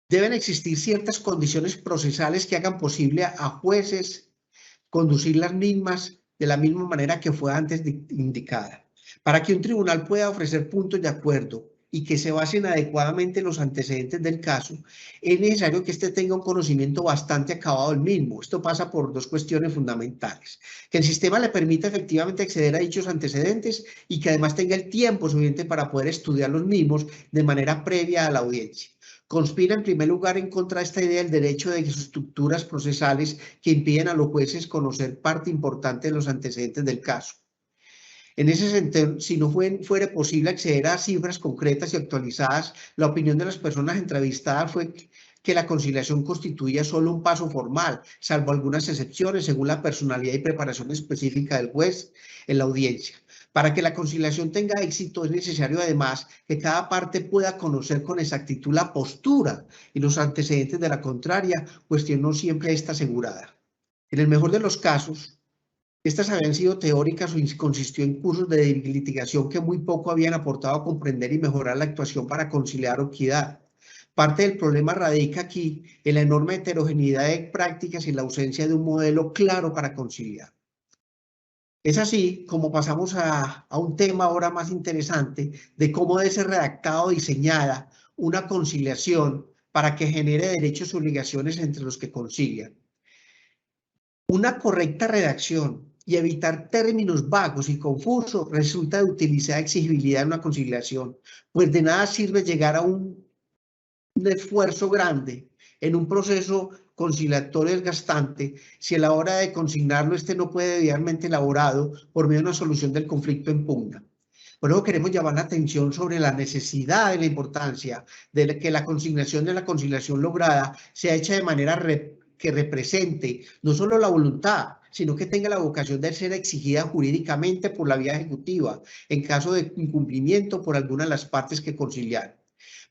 Deben existir ciertas condiciones procesales que hagan posible a jueces conducir las mismas de la misma manera que fue antes indicada. Para que un tribunal pueda ofrecer puntos de acuerdo y que se basen adecuadamente en los antecedentes del caso, es necesario que éste tenga un conocimiento bastante acabado del mismo. Esto pasa por dos cuestiones fundamentales: que el sistema le permita efectivamente acceder a dichos antecedentes y que además tenga el tiempo suficiente para poder estudiar los mismos de manera previa a la audiencia. Conspira en primer lugar en contra de esta idea del derecho de sus estructuras procesales que impiden a los jueces conocer parte importante de los antecedentes del caso. En ese sentido, si no fuera posible acceder a cifras concretas y actualizadas, la opinión de las personas entrevistadas fue que la conciliación constituía solo un paso formal, salvo algunas excepciones según la personalidad y preparación específica del juez en la audiencia. Para que la conciliación tenga éxito es necesario además que cada parte pueda conocer con exactitud la postura y los antecedentes de la contraria, cuestión no siempre está asegurada. En el mejor de los casos, estas habían sido teóricas o consistió en cursos de litigación que muy poco habían aportado a comprender y mejorar la actuación para conciliar o equidad. Parte del problema radica aquí en la enorme heterogeneidad de prácticas y la ausencia de un modelo claro para conciliar. Es así como pasamos a un tema ahora más interesante de cómo debe ser redactada o diseñada una conciliación para que genere derechos y obligaciones entre los que concilian. Una correcta redacción y evitar términos vagos y confusos resulta de utilizar exigibilidad en una conciliación, pues de nada sirve llegar a un esfuerzo grande en un proceso conciliatorio desgastante si a la hora de consignarlo este no puede debidamente elaborado por medio de una solución del conflicto en pugna. Por eso queremos llamar la atención sobre la necesidad y la importancia de que la consignación de la conciliación lograda sea hecha de manera que represente no solo la voluntad, sino que tenga la vocación de ser exigida jurídicamente por la vía ejecutiva en caso de incumplimiento por alguna de las partes que conciliaron.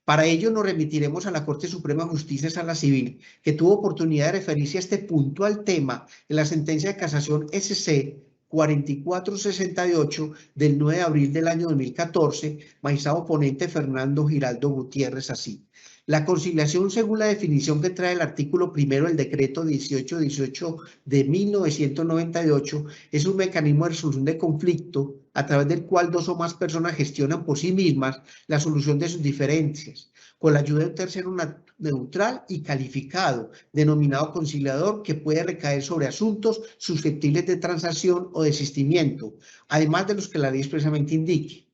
Para ello nos remitiremos a la Corte Suprema de Justicia Sala Civil, que tuvo oportunidad de referirse a este puntual tema en la sentencia de casación SC 4468 del 9 de abril del año 2014, magistrado ponente Fernando Giraldo Gutiérrez así. La conciliación, según la definición que trae el artículo primero del decreto 1818 de 1998, es un mecanismo de resolución de conflicto a través del cual dos o más personas gestionan por sí mismas la solución de sus diferencias, con la ayuda de un tercero neutral y calificado, denominado conciliador, que puede recaer sobre asuntos susceptibles de transacción o desistimiento, además de los que la ley expresamente indique.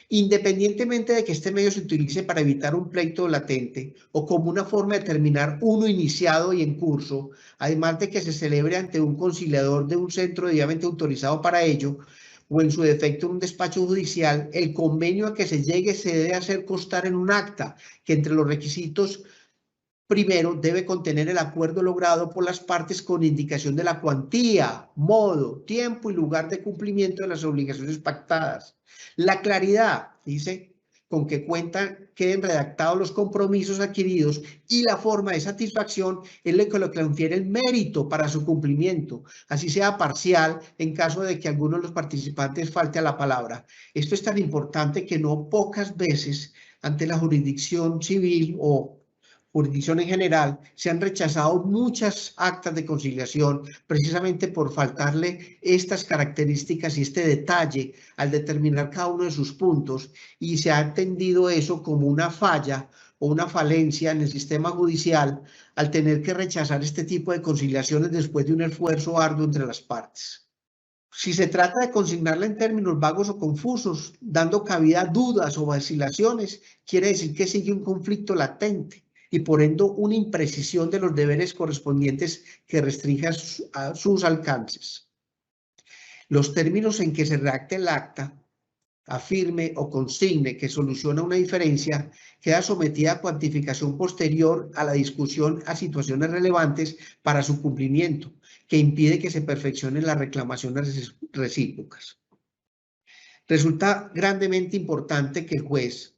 Independientemente de que este medio se utilice para evitar un pleito latente o como una forma de terminar uno iniciado y en curso, además de que se celebre ante un conciliador de un centro debidamente autorizado para ello, o en su defecto en un despacho judicial, el convenio a que se llegue se debe hacer constar en un acta que entre los requisitos primero debe contener el acuerdo logrado por las partes con indicación de la cuantía, modo, tiempo y lugar de cumplimiento de las obligaciones pactadas. La claridad, dice, con que queden redactados los compromisos adquiridos y la forma de satisfacción es lo que confiere el mérito para su cumplimiento, así sea parcial en caso de que alguno de los participantes falte a la palabra. Esto es tan importante que no pocas veces ante la jurisdicción civil o jurisdicción en general, se han rechazado muchas actas de conciliación precisamente por faltarle estas características y este detalle al determinar cada uno de sus puntos, y se ha entendido eso como una falla o una falencia en el sistema judicial al tener que rechazar este tipo de conciliaciones después de un esfuerzo arduo entre las partes. Si se trata de consignarla en términos vagos o confusos, dando cabida a dudas o vacilaciones, quiere decir que sigue un conflicto latente y por ende una imprecisión de los deberes correspondientes que restringe a sus alcances. Los términos en que se redacte el acta, afirme o consigne que soluciona una diferencia, queda sometida a cuantificación posterior a la discusión a situaciones relevantes para su cumplimiento, que impide que se perfeccionen las reclamaciones recíprocas. Resulta grandemente importante que el juez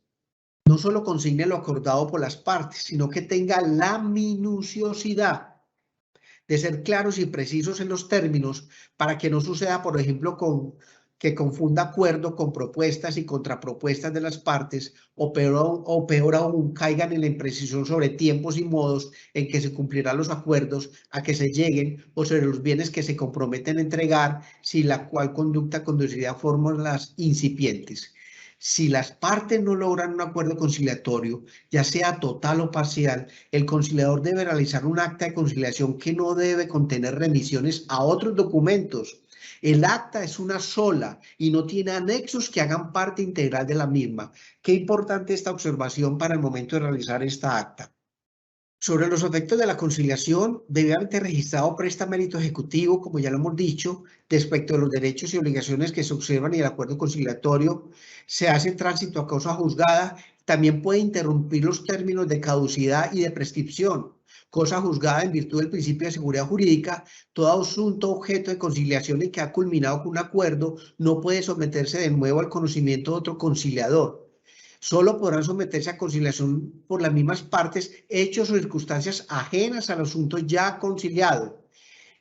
no solo consigne lo acordado por las partes, sino que tenga la minuciosidad de ser claros y precisos en los términos para que no suceda, por ejemplo, que confunda acuerdo con propuestas y contrapropuestas de las partes, o peor aún, caigan en la imprecisión sobre tiempos y modos en que se cumplirán los acuerdos a que se lleguen o sobre los bienes que se comprometen a entregar, si la cual conducta conduciría a fórmulas incipientes. Si las partes no logran un acuerdo conciliatorio, ya sea total o parcial, el conciliador debe realizar un acta de conciliación que no debe contener remisiones a otros documentos. El acta es una sola y no tiene anexos que hagan parte integral de la misma. Qué importante esta observación para el momento de realizar esta acta. Sobre los efectos de la conciliación, debidamente registrado presta mérito ejecutivo, como ya lo hemos dicho, respecto de los derechos y obligaciones que se observan y el acuerdo conciliatorio, se hace tránsito a causa juzgada, también puede interrumpir los términos de caducidad y de prescripción. Cosa juzgada en virtud del principio de seguridad jurídica, todo asunto objeto de conciliación y que ha culminado con un acuerdo no puede someterse de nuevo al conocimiento de otro conciliador. Solo podrán someterse a conciliación por las mismas partes hechos o circunstancias ajenas al asunto ya conciliado.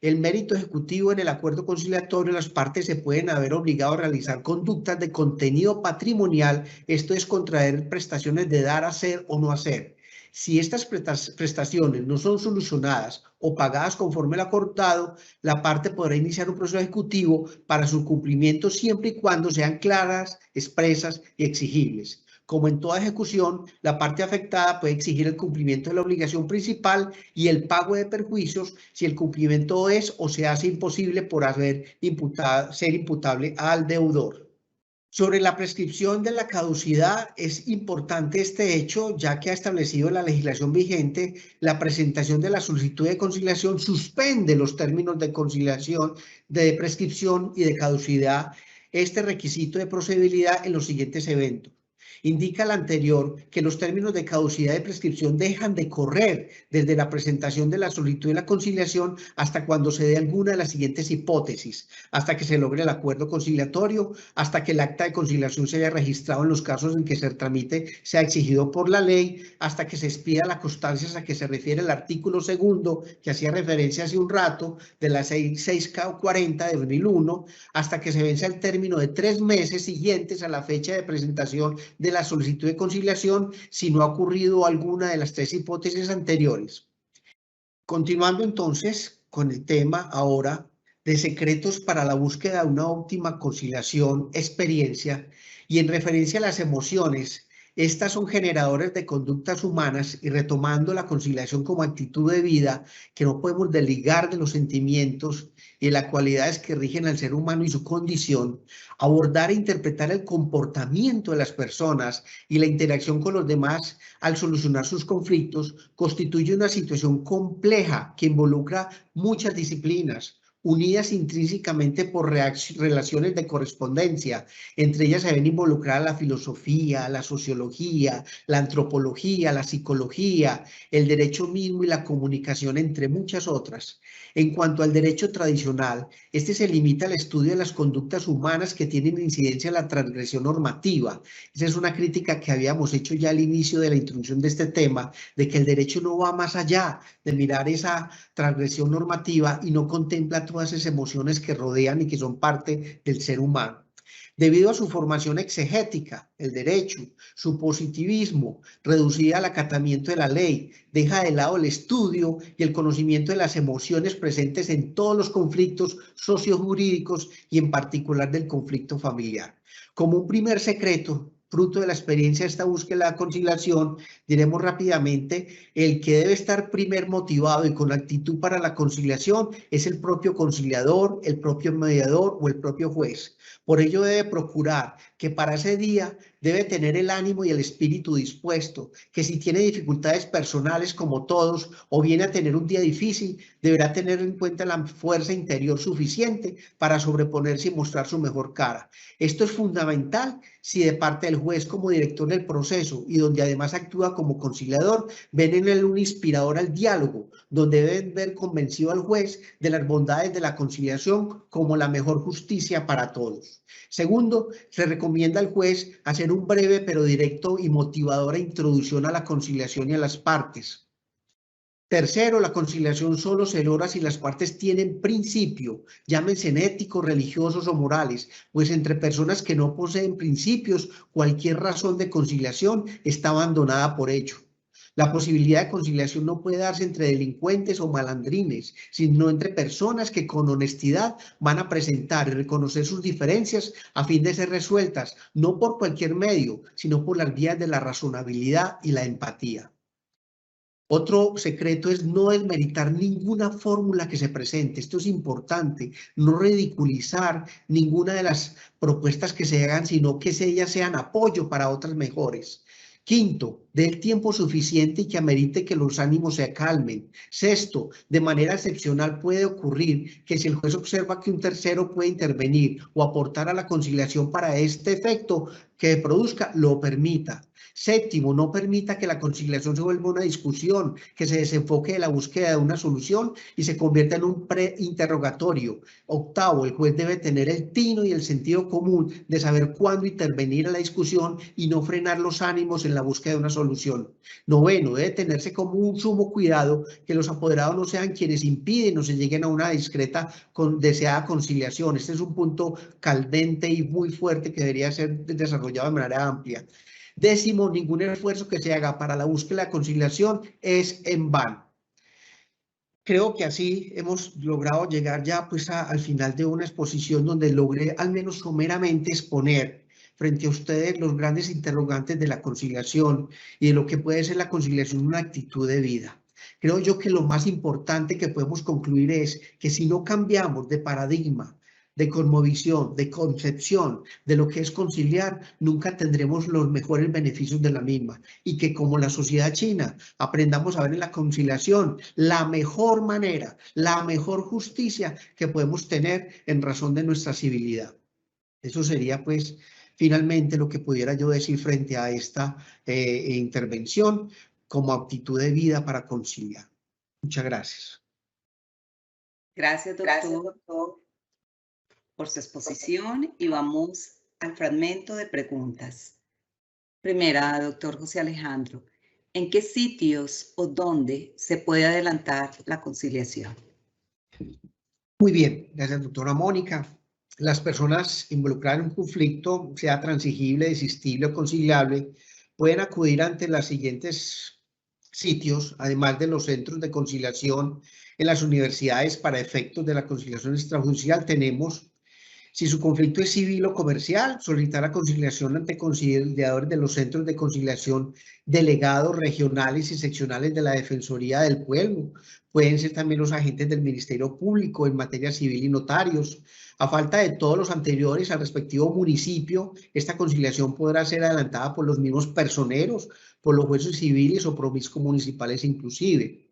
El mérito ejecutivo en el acuerdo conciliatorio, las partes se pueden haber obligado a realizar conductas de contenido patrimonial, esto es contraer prestaciones de dar, hacer o no hacer. Si estas prestaciones no son solucionadas o pagadas conforme al acordado, la parte podrá iniciar un proceso ejecutivo para su cumplimiento siempre y cuando sean claras, expresas y exigibles. Como en toda ejecución, la parte afectada puede exigir el cumplimiento de la obligación principal y el pago de perjuicios si el cumplimiento es o se hace imposible por ser imputable al deudor. Sobre la prescripción de la caducidad, es importante este hecho, ya que ha establecido la legislación vigente, la presentación de la solicitud de conciliación suspende los términos de conciliación, de prescripción y de caducidad, este requisito de procedibilidad en los siguientes eventos. Indica la anterior que los términos de caducidad de prescripción dejan de correr desde la presentación de la solicitud de la conciliación hasta cuando se dé alguna de las siguientes hipótesis: hasta que se logre el acuerdo conciliatorio, hasta que el acta de conciliación se haya registrado en los casos en que se tramite sea exigido por la ley, hasta que se expida la constancia a que se refiere el artículo segundo que hacía referencia hace un rato de la 640 de 2001, hasta que se venza el término de 3 meses siguientes a la fecha de presentación de la solicitud de conciliación si no ha ocurrido alguna de las 3 hipótesis anteriores. Continuando entonces con el tema ahora de secretos para la búsqueda de una óptima conciliación, experiencia, y en referencia a las emociones, estas son generadores de conductas humanas, y retomando la conciliación como actitud de vida que no podemos desligar de los sentimientos y de las cualidades que rigen al ser humano y su condición, abordar e interpretar el comportamiento de las personas y la interacción con los demás al solucionar sus conflictos constituye una situación compleja que involucra muchas disciplinas, unidas intrínsecamente por relaciones de correspondencia. Entre ellas se ven involucradas la filosofía, la sociología, la antropología, la psicología, el derecho mismo y la comunicación, entre muchas otras. En cuanto al derecho tradicional, este se limita al estudio de las conductas humanas que tienen incidencia en la transgresión normativa. Esa es una crítica que habíamos hecho ya al inicio de la introducción de este tema, de que el derecho no va más allá de mirar esa transgresión normativa y no contempla todas esas emociones que rodean y que son parte del ser humano. Debido a su formación exegética, el derecho, su positivismo, reducida al acatamiento de la ley, deja de lado el estudio y el conocimiento de las emociones presentes en todos los conflictos sociojurídicos y en particular del conflicto familiar. Como un primer secreto, fruto de la experiencia de esta búsqueda de conciliación, diremos rápidamente: el que debe estar primero motivado y con actitud para la conciliación es el propio conciliador, el propio mediador o el propio juez. Por ello debe procurar que para ese día debe tener el ánimo y el espíritu dispuesto, que si tiene dificultades personales como todos o viene a tener un día difícil, deberá tener en cuenta la fuerza interior suficiente para sobreponerse y mostrar su mejor cara. Esto es fundamental si de parte del juez como director del proceso y donde además actúa como conciliador, ven en él un inspirador al diálogo, donde deben ver convencido al juez de las bondades de la conciliación como la mejor justicia para todos. Segundo, se recomienda al juez hacer un breve pero directo y motivadora introducción a la conciliación y a las partes. Tercero, la conciliación solo se logra si las partes tienen principio, llámense éticos, religiosos o morales, pues entre personas que no poseen principios, cualquier razón de conciliación está abandonada por hecho. La posibilidad de conciliación no puede darse entre delincuentes o malandrines, sino entre personas que con honestidad van a presentar y reconocer sus diferencias a fin de ser resueltas, no por cualquier medio, sino por las vías de la razonabilidad y la empatía. Otro secreto es no desmeritar ninguna fórmula que se presente. Esto es importante, no ridiculizar ninguna de las propuestas que se hagan, sino que ellas sean apoyo para otras mejores. Quinto, dé el tiempo suficiente y que amerite que los ánimos se calmen. Sexto, de manera excepcional puede ocurrir que si el juez observa que un tercero puede intervenir o aportar a la conciliación para este efecto que produzca, lo permita. Séptimo, no permita que la conciliación se vuelva una discusión, que se desenfoque de la búsqueda de una solución y se convierta en un preinterrogatorio. Octavo, el juez debe tener el tino y el sentido común de saber cuándo intervenir en la discusión y no frenar los ánimos en la búsqueda de una solución. Noveno, debe tenerse como un sumo cuidado que los apoderados no sean quienes impiden o se lleguen a una discreta deseada conciliación. Este es un punto caldente y muy fuerte que debería ser desarrollado de manera amplia. Décimo, ningún esfuerzo que se haga para la búsqueda de la conciliación es en vano. Creo que así hemos logrado llegar ya pues al final de una exposición donde logré al menos someramente exponer frente a ustedes los grandes interrogantes de la conciliación y de lo que puede ser la conciliación una actitud de vida. Creo yo que lo más importante que podemos concluir es que si no cambiamos de paradigma, de cosmovisión, de concepción de lo que es conciliar, nunca tendremos los mejores beneficios de la misma, y que como la sociedad china aprendamos a ver en la conciliación la mejor manera, la mejor justicia que podemos tener en razón de nuestra civilidad. Eso sería pues Finalmente, lo que pudiera yo decir frente a esta intervención como actitud de vida para conciliar. Muchas gracias. Gracias, doctor, por su exposición y vamos al fragmento de preguntas. Primera, doctor José Alejandro, ¿en qué sitios o dónde se puede adelantar la conciliación? Muy bien, gracias, doctora Mónica. Las personas involucradas en un conflicto, sea transigible, desistible o conciliable, pueden acudir ante los siguientes sitios, además de los centros de conciliación en las universidades para efectos de la conciliación extrajudicial. Tenemos, si su conflicto es civil o comercial, solicitar la conciliación ante conciliadores de los centros de conciliación delegados regionales y seccionales de la Defensoría del Pueblo. Pueden ser también los agentes del Ministerio Público en materia civil y notarios. A falta de todos los anteriores al respectivo municipio, esta conciliación podrá ser adelantada por los mismos personeros, por los jueces civiles o promiscuos municipales inclusive.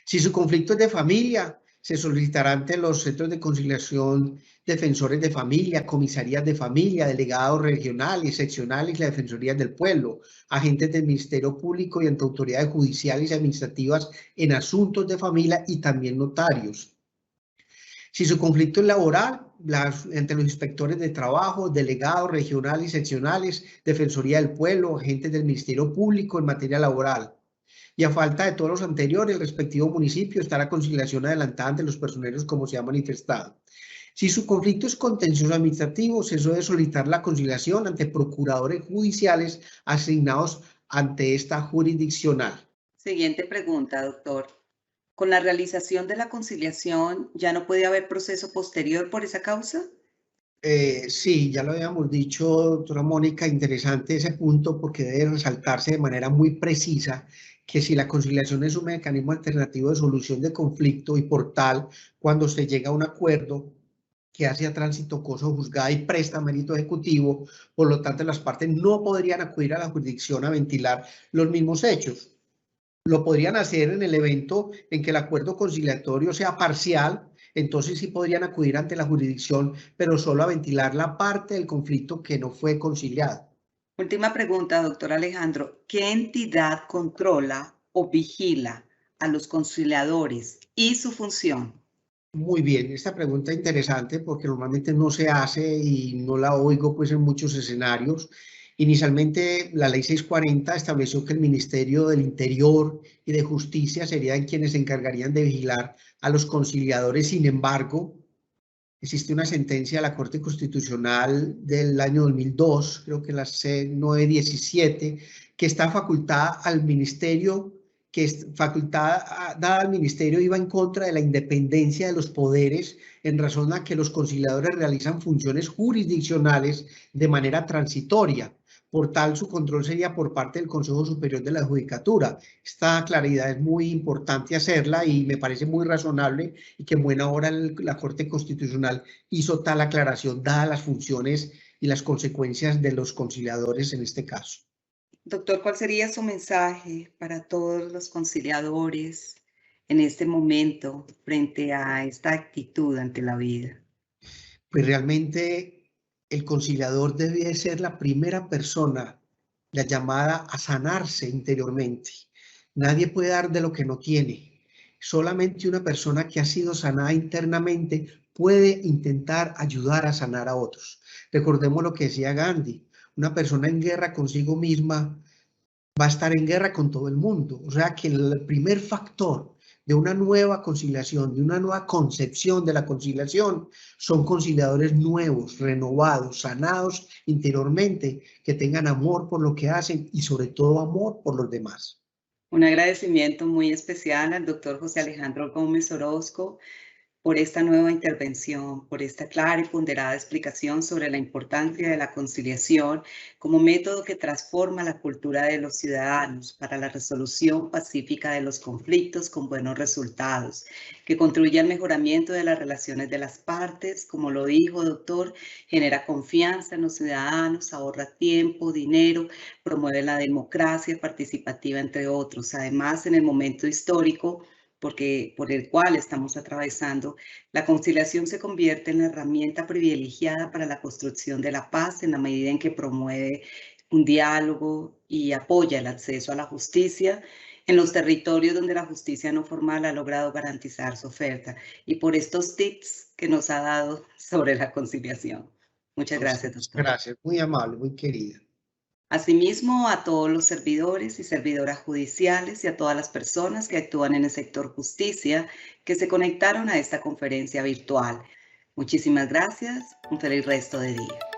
Si su conflicto es de familia, se solicitará ante los centros de conciliación defensores de familia, comisarías de familia, delegados regionales, seccionales y la Defensoría del Pueblo, agentes del Ministerio Público y ante autoridades judiciales y administrativas en asuntos de familia y también notarios. Si su conflicto es laboral, entre los inspectores de trabajo, delegados regionales y seccionales, Defensoría del Pueblo, agentes del Ministerio Público en materia laboral. Y a falta de todos los anteriores, el respectivo municipio estará conciliación adelantada ante los personeros como se ha manifestado. Si su conflicto es contencioso administrativo, se debe solicitar la conciliación ante procuradores judiciales asignados ante esta jurisdiccional. Siguiente pregunta, doctor. ¿Con la realización de la conciliación ya no puede haber proceso posterior por esa causa? Sí, ya lo habíamos dicho, doctora Mónica, interesante ese punto porque debe resaltarse de manera muy precisa que si la conciliación es un mecanismo alternativo de solución de conflicto y por tal, cuando se llega a un acuerdo que hace a tránsito cosa juzgada y presta mérito ejecutivo, por lo tanto las partes no podrían acudir a la jurisdicción a ventilar los mismos hechos. Lo podrían hacer en el evento en que el acuerdo conciliatorio sea parcial, entonces sí podrían acudir ante la jurisdicción, pero solo a ventilar la parte del conflicto que no fue conciliado. Última pregunta, doctor Alejandro. ¿Qué entidad controla o vigila a los conciliadores y su función? Muy bien, esta pregunta es interesante porque normalmente no se hace y no la oigo pues en muchos escenarios. Inicialmente la ley 640 estableció que el Ministerio del Interior y de Justicia serían quienes se encargarían de vigilar a los conciliadores. Sin embargo, existe una sentencia de la Corte Constitucional del año 2002, creo que la C917, que está facultada al Ministerio, que es facultada dada al Ministerio, iba en contra de la independencia de los poderes en razón a que los conciliadores realizan funciones jurisdiccionales de manera transitoria. Por tal, su control sería por parte del Consejo Superior de la Judicatura. Esta claridad es muy importante hacerla y me parece muy razonable y que en buena hora la Corte Constitucional hizo tal aclaración, dadas las funciones y las consecuencias de los conciliadores en este caso. Doctor, ¿cuál sería su mensaje para todos los conciliadores en este momento frente a esta actitud ante la vida? Pues realmente el conciliador debe ser la primera persona, la llamada a sanarse interiormente. Nadie puede dar de lo que no tiene. Solamente una persona que ha sido sanada internamente puede intentar ayudar a sanar a otros. Recordemos lo que decía Gandhi, una persona en guerra consigo misma va a estar en guerra con todo el mundo. O sea que el primer factor de una nueva conciliación, de una nueva concepción de la conciliación, son conciliadores nuevos, renovados, sanados interiormente, que tengan amor por lo que hacen y sobre todo amor por los demás. Un agradecimiento muy especial al doctor José Alejandro Gómez Orozco por esta nueva intervención, por esta clara y ponderada explicación sobre la importancia de la conciliación como método que transforma la cultura de los ciudadanos para la resolución pacífica de los conflictos con buenos resultados, que contribuye al mejoramiento de las relaciones de las partes, como lo dijo, doctor, genera confianza en los ciudadanos, ahorra tiempo, dinero, promueve la democracia participativa, entre otros. Además, en el momento histórico por el cual estamos atravesando, la conciliación se convierte en la herramienta privilegiada para la construcción de la paz en la medida en que promueve un diálogo y apoya el acceso a la justicia en los territorios donde la justicia no formal ha logrado garantizar su oferta, y por estos tips que nos ha dado sobre la conciliación. Muchas gracias, doctor. Gracias, muy amable, muy querida. Asimismo, a todos los servidores y servidoras judiciales y a todas las personas que actúan en el sector justicia que se conectaron a esta conferencia virtual. Muchísimas gracias. Un feliz resto de día.